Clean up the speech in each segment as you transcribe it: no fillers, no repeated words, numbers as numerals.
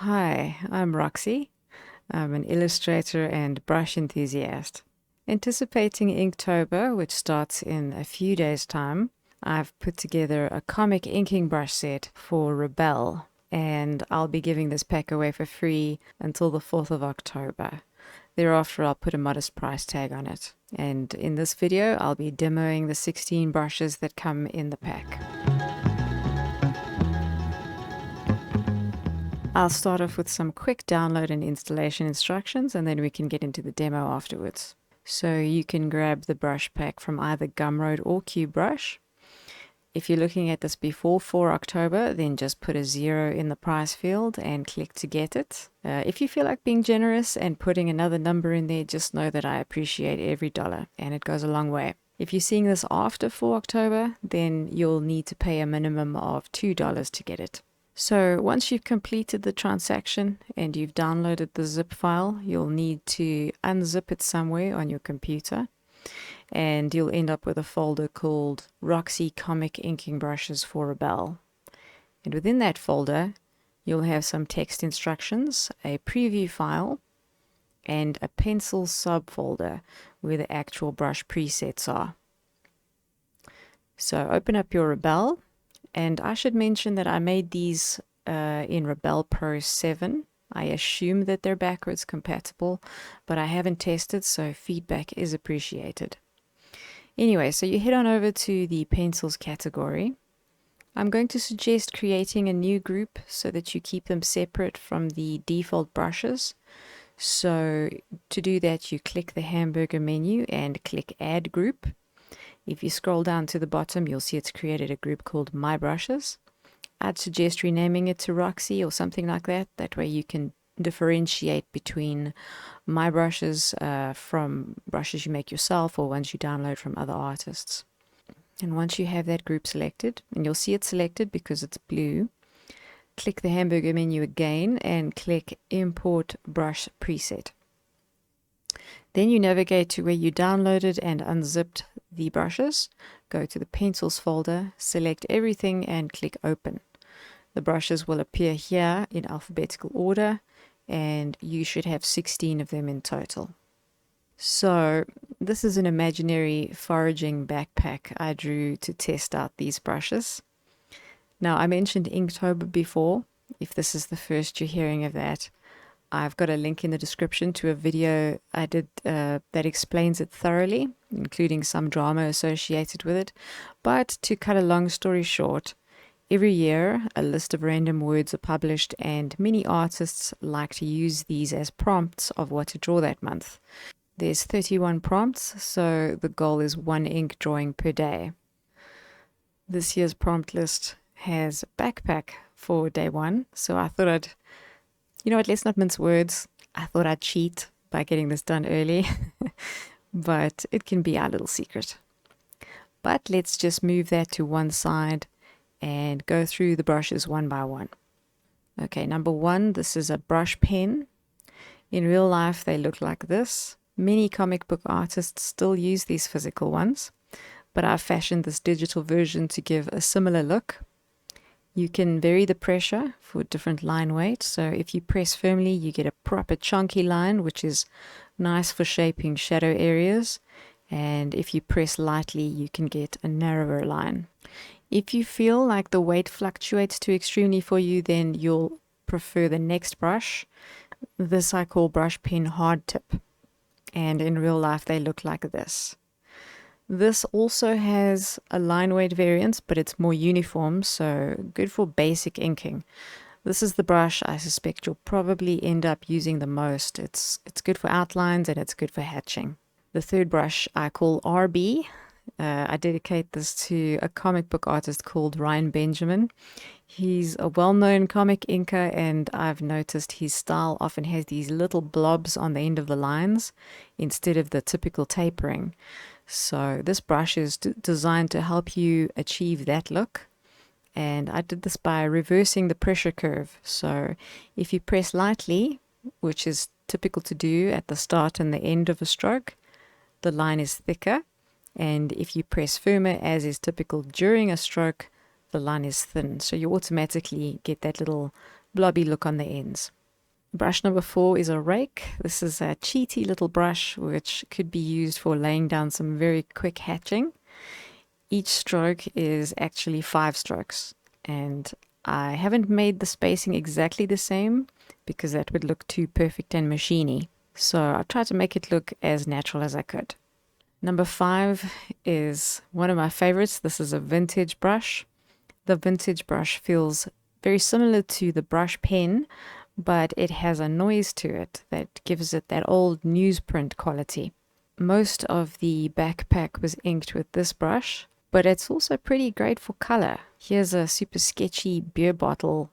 Hi, I'm Roxy. I'm an illustrator and brush enthusiast. Anticipating Inktober, which starts in a few days' time, I've put together a comic inking brush set for Rebelle, and I'll be giving this pack away for free until the 4th of October. Thereafter, I'll put a modest price tag on it. And in this video, I'll be demoing the 16 brushes that come in the pack. I'll start off with some quick download and installation instructions, and then we can get into the demo afterwards. So you can grab the brush pack from either Gumroad or Cubebeush. If you're looking at this before 4 October, then just put a 0 in the price field and click to get it. If you feel like being generous and putting another number in there, just know that I appreciate every dollar, and it goes a long way. If you're seeing this after 4 October, then you'll need to pay a minimum of $2 to get it. So once you've completed the transaction and you've downloaded the zip file, you'll need to unzip it somewhere on your computer, and you'll end up with a folder called Roxy Comic Inking Brushes for Rebelle. And within that folder, you'll have some text instructions, a preview file, and a pencil subfolder where the actual brush presets are. So open up your Rebelle. And I should mention that I made these in Rebelle Pro 7. I assume that they're backwards compatible, but I haven't tested, so feedback is appreciated. Anyway, so you head on over to the pencils category. I'm going to suggest creating a new group so that you keep them separate from the default brushes. So to do that, you click the hamburger menu and click Add Group. If you scroll down to the bottom, you'll see it's created a group called My Brushes. I'd suggest renaming it to Roxy or something like that. That way you can differentiate between My Brushes from brushes you make yourself or ones you download from other artists. And once you have that group selected, and you'll see it selected because it's blue, click the hamburger menu again and click Import Brush Preset. Then you navigate to where you downloaded and unzipped the brushes, go to the pencils folder, select everything and click open. The brushes will appear here in alphabetical order, and you should have 16 of them in total. So this is an imaginary foraging backpack I drew to test out these brushes. Now, I mentioned Inktober before. If this is the first you're hearing of that, I've got a link in the description to a video I did that explains it thoroughly, including some drama associated with it. But to cut a long story short, every year a list of random words are published, and many artists like to use these as prompts of what to draw that month. There's 31 prompts, so the goal is 1 ink drawing per day. This year's prompt list has backpack for day 1, so I thought you know what, let's not mince words. I thought I'd cheat by getting this done early, but it can be our little secret. But let's just move that to one side and go through the brushes one by one. Okay, number 1, this is a brush pen. In real life, they look like this. Many comic book artists still use these physical ones, but I've fashioned this digital version to give a similar look. You can vary the pressure for different line weights. So if you press firmly, you get a proper chunky line, which is nice for shaping shadow areas. And if you press lightly, you can get a narrower line. If you feel like the weight fluctuates too extremely for you, then you'll prefer the next brush. This I call brush pen hard tip. And in real life, they look like this. This also has a line weight variance, but it's more uniform, so good for basic inking. This is the brush I suspect you'll probably end up using the most. It's good for outlines and it's good for hatching. The third brush I call RB. I dedicate this to a comic book artist called Ryan Benjamin. He's a well-known comic inker, and I've noticed his style often has these little blobs on the end of the lines instead of the typical tapering. So this brush is designed to help you achieve that look. And I did this by reversing the pressure curve. So if you press lightly, which is typical to do at the start and the end of a stroke, the line is thicker. And if you press firmer, as is typical during a stroke, the line is thin. So you automatically get that little blobby look on the ends. Brush number 4 is a rake. This is a cheaty little brush which could be used for laying down some very quick hatching. Each stroke is actually 5 strokes, and I haven't made the spacing exactly the same because that would look too perfect and machiny. So I tried to make it look as natural as I could. Number 5 is one of my favorites. This is a vintage brush. The vintage brush feels very similar to the brush pen, but it has a noise to it that gives it that old newsprint quality. Most of the backpack was inked with this brush, but it's also pretty great for color. Here's a super sketchy beer bottle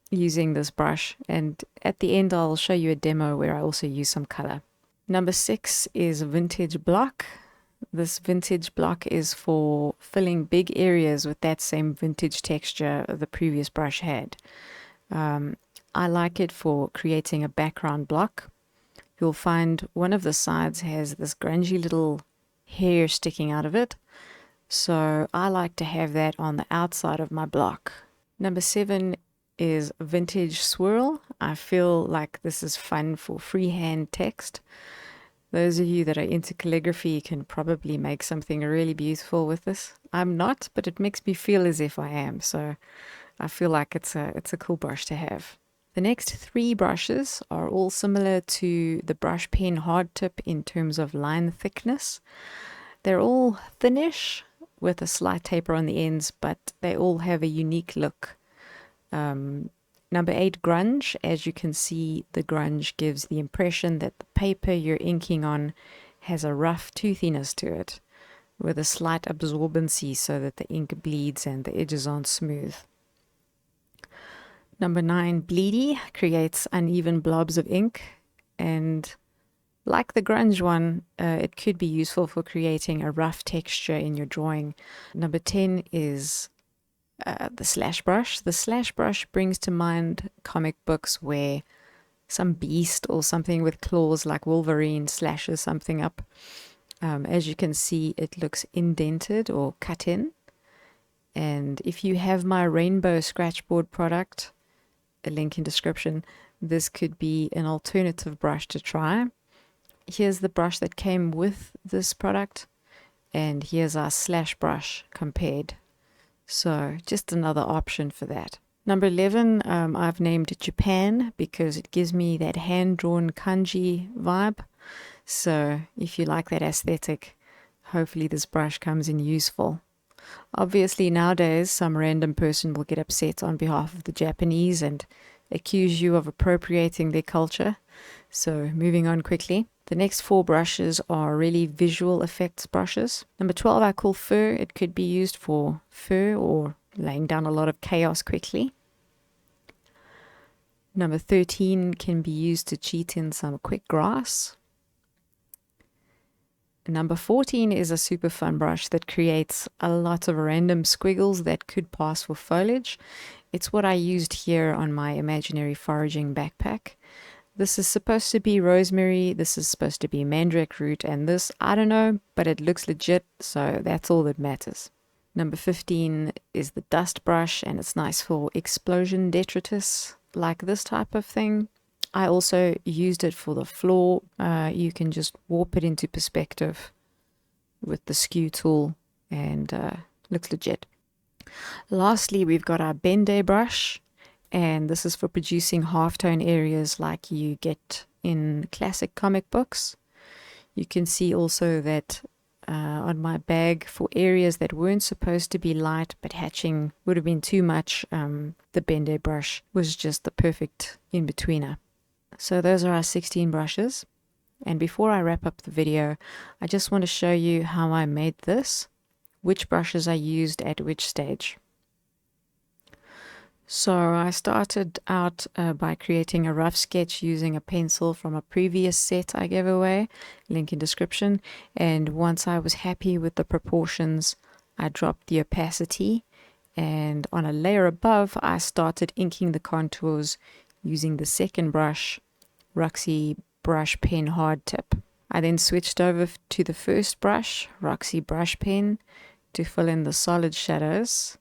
using this brush, and at the end I'll show you a demo where I also use some color. Number 6 is vintage block. This vintage block is for filling big areas with that same vintage texture the previous brush had. I like it for creating a background block. You'll find one of the sides has this grungy little hair sticking out of it, so I like to have that on the outside of my block. Number 7 is vintage swirl. I feel like this is fun for freehand text. Those of you that are into calligraphy can probably make something really beautiful with this. I'm not, but it makes me feel as if I am, so I feel like it's a cool brush to have. The next 3 brushes are all similar to the brush pen hard tip in terms of line thickness. They're all thinnish with a slight taper on the ends, but they all have a unique look. Number 8, grunge. As you can see, the grunge gives the impression that the paper you're inking on has a rough toothiness to it, with a slight absorbency so that the ink bleeds and the edges aren't smooth. Number 9, Bleedy, creates uneven blobs of ink, and like the grunge one, it could be useful for creating a rough texture in your drawing. Number 10 is the slash brush. The slash brush brings to mind comic books where some beast or something with claws like Wolverine slashes something up. As you can see, it looks indented or cut in. And if you have my rainbow Scratchboard product, a link in description, this could be an alternative brush to try. Here's the brush that came with this product, and here's our slash brush compared. So just another option for that. Number 11, I've named Japan because it gives me that hand-drawn kanji vibe. So if you like that aesthetic, hopefully this brush comes in useful. Obviously nowadays some random person will get upset on behalf of the Japanese and accuse you of appropriating their culture. So moving on quickly. The next 4 brushes are really visual effects brushes. Number 12 I call fur. It could be used for fur or laying down a lot of chaos quickly. Number 13 can be used to cheat in some quick grass. Number 14 is a super fun brush that creates a lot of random squiggles that could pass for foliage. It's what I used here on my imaginary foraging backpack. This is supposed to be rosemary, this is supposed to be mandrake root, and this, I don't know, but it looks legit, so that's all that matters. Number 15 is the dust brush, and it's nice for explosion detritus, like this type of thing. I also used it for the floor. You can just warp it into perspective with the skew tool, and looks legit. Lastly, we've got our Benday brush, and this is for producing halftone areas like you get in classic comic books. You can see also that on my bag, for areas that weren't supposed to be light but hatching would have been too much, the Benday brush was just the perfect in-betweener. So those are our 16 brushes, and before I wrap up the video, I just want to show you how I made this, which brushes I used at which stage. So I started out by creating a rough sketch using a pencil from a previous set I gave away, link in description, and once I was happy with the proportions, I dropped the opacity, and on a layer above I started inking the contours using the second brush, Roxy Brush Pen Hard Tip. I then switched over to the first brush, Roxy Brush Pen, to fill in the solid shadows,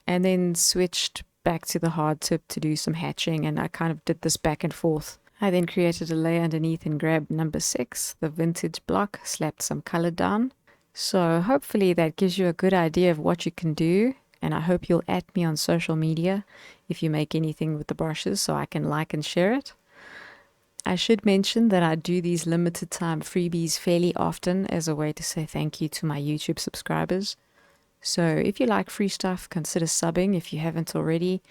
and then switched back to the hard tip to do some hatching, and I kind of did this back and forth. I then created a layer underneath and grabbed number 6, the vintage block, slapped some color down. So hopefully that gives you a good idea of what you can do, and I hope you'll add me on social media if you make anything with the brushes so I can like and share it. I should mention that I do these limited time freebies fairly often as a way to say thank you to my YouTube subscribers. So if you like free stuff, consider subbing if you haven't already,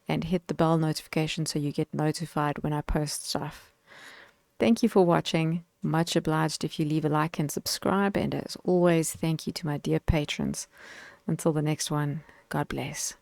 and hit the bell notification so you get notified when I post stuff. Thank you for watching. Much obliged if you leave a like and subscribe, and as always, thank you to my dear patrons. Until the next one, God bless.